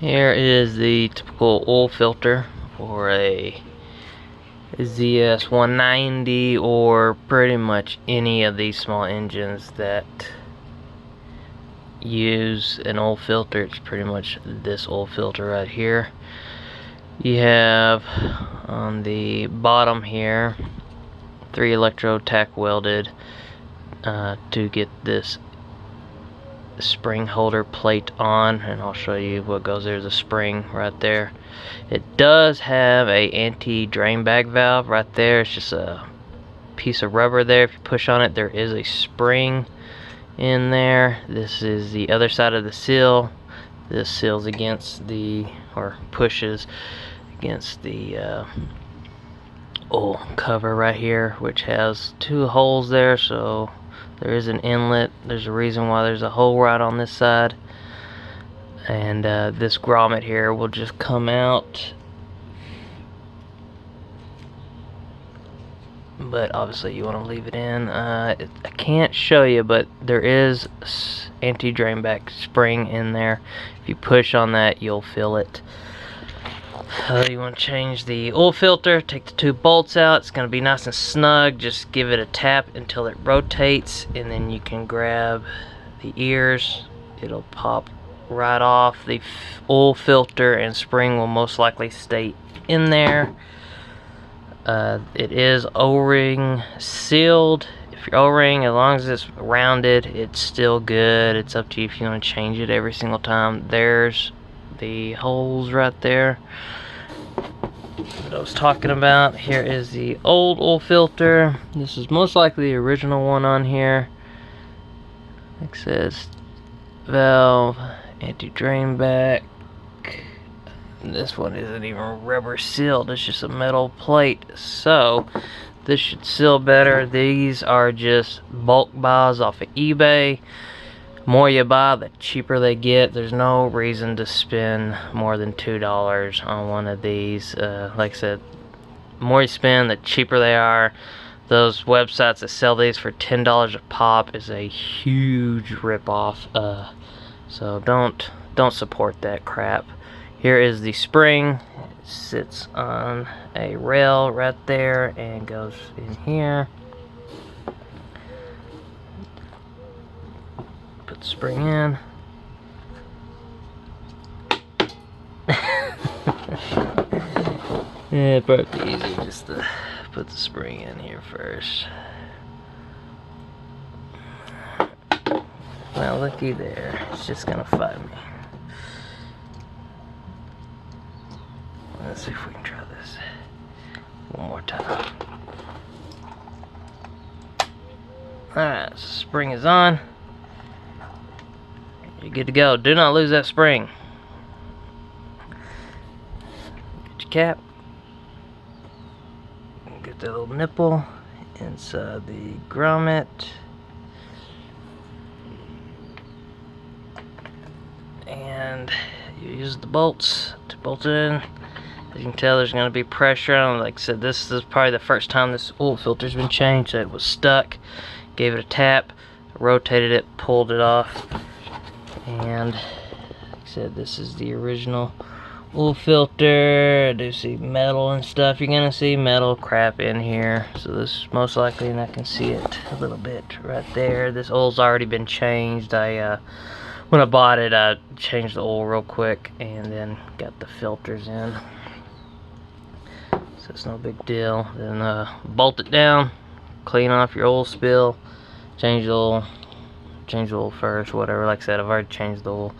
Here is the typical oil filter for a ZS190 or pretty much any of these small engines that use an oil filter. It's pretty much this oil filter right here. You have on the bottom here 3 electrode tack welded to get this spring holder plate on, and I'll show you what goes. There's a spring right there. It does have a anti-drain bag valve right there. It's just a piece of rubber there. If you push on it, there is a spring in there. This is the other side of the seal. This seals against the, or pushes against the oil cover right here, which has 2 holes there, so there is an inlet. There's a reason why there's a hole right on this side. And this grommet here will just come out. But obviously you want to leave it in. I can't show you, but there is anti-drain back spring in there. If you push on that, you'll feel it. You want to change the oil filter, take the 2 bolts out. It's going to be nice and snug. Just give it a tap until it rotates, and then you can grab the ears. It'll pop right off. The oil filter and spring will most likely stay in there. It is O-ring sealed. If your O-ring, as long as it's rounded, it's still good. It's up to you if you want to change it every single time. There's the holes right there that I was talking about. Here is the old oil filter. This is most likely the original one on here. It says valve, anti-drain back. This one isn't even rubber sealed, it's just a metal plate, so this should seal better. These are just bulk buys off of eBay. More you buy, the cheaper they get. There's no reason to spend more than $2 on one of these. Like I said, the more you spend, the cheaper they are. Those websites that sell these for $10 a pop is a huge ripoff. So don't support that crap. Here is the spring. It sits on a rail right there and goes in here. Put the spring in. Yeah, it'd probably be easy just to put the spring in here first. Well, looky there. It's just gonna fight me. Let's see if we can try this one more time. Alright, so spring is on. You're good to go. Do not lose that spring. Get your cap. Get that little nipple inside the grommet. And you use the bolts to bolt it in. As you can tell, there's going to be pressure on it. Like I said, this is probably the first time this oil filter's been changed. It was stuck. Gave it a tap, rotated it, pulled it off. And like I said, this is the original oil filter. I do see metal and stuff. You're gonna see metal crap in here. So this is most likely, and I can see it a little bit right there. This oil's already been changed. When I bought it, I changed the oil real quick and then got the filters in. So it's no big deal. Then bolt it down, clean off your oil spill, change the oil first, whatever. Like I said, I've already changed the oil.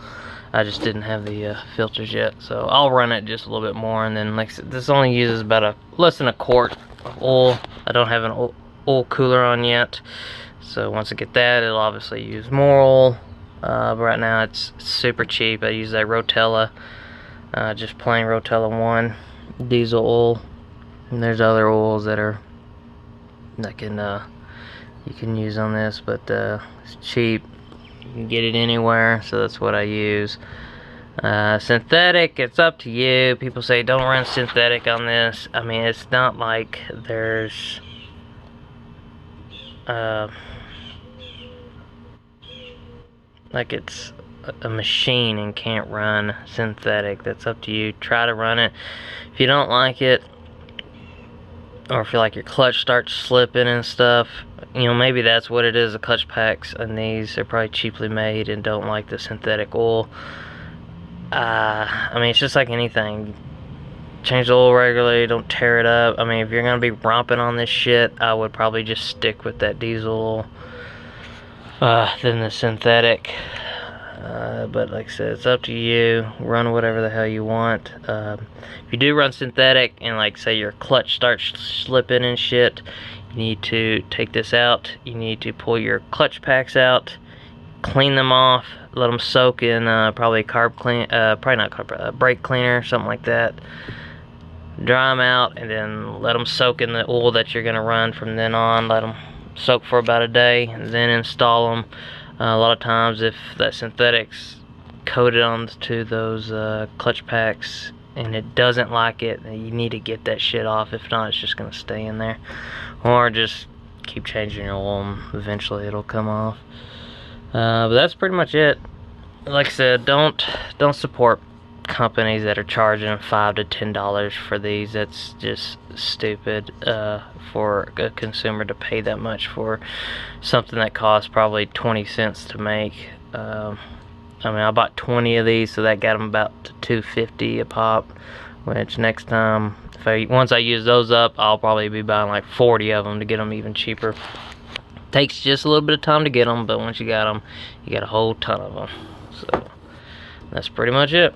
I just didn't have the filters yet, so I'll run it just a little bit more. And then, like I said, this only uses about less than a quart of oil. I don't have an oil cooler on yet, so once I get that, it'll obviously use more oil. But right now it's super cheap. I use that Rotella, just plain Rotella 1 diesel oil. And there's other oils that you can use on this, but it's cheap. You can get it anywhere, so that's what I use. Synthetic, it's up to you. People say don't run synthetic on this. I mean, it's not like there's like it's a machine and can't run synthetic. That's up to you. Try to run it. If you don't like it, or if you like your clutch starts slipping and stuff, you know, maybe that's what it is. The clutch packs on these are probably cheaply made and don't like the synthetic oil. I mean, it's just like anything. Change the oil regularly, don't tear it up. I mean, if you're gonna be romping on this shit, I would probably just stick with that diesel than the synthetic. But like I said, it's up to you. Run whatever the hell you want. If you do run synthetic and like say your clutch starts slipping and shit, you need to take this out. You need to pull your clutch packs out, clean them off, let them soak in probably brake cleaner, something like that. Dry them out and then let them soak in the oil that you're gonna run from then on. Let them soak for about a day and then install them. A lot of times if that synthetic's coated onto those clutch packs and it doesn't like it, you need to get that shit off. If not, it's just gonna stay in there. Or just keep changing your oil and eventually it'll come off. But that's pretty much it. Like I said, don't support companies that are charging $5 to $10 for these. That's just stupid for a consumer to pay that much for something that costs probably 20 cents to make. I mean, I bought 20 of these, so that got them about to $2.50 a pop, which next time, once I use those up, I'll probably be buying like 40 of them to get them even cheaper. Takes just a little bit of time to get them, but once you got them, you got a whole ton of them. So that's pretty much it.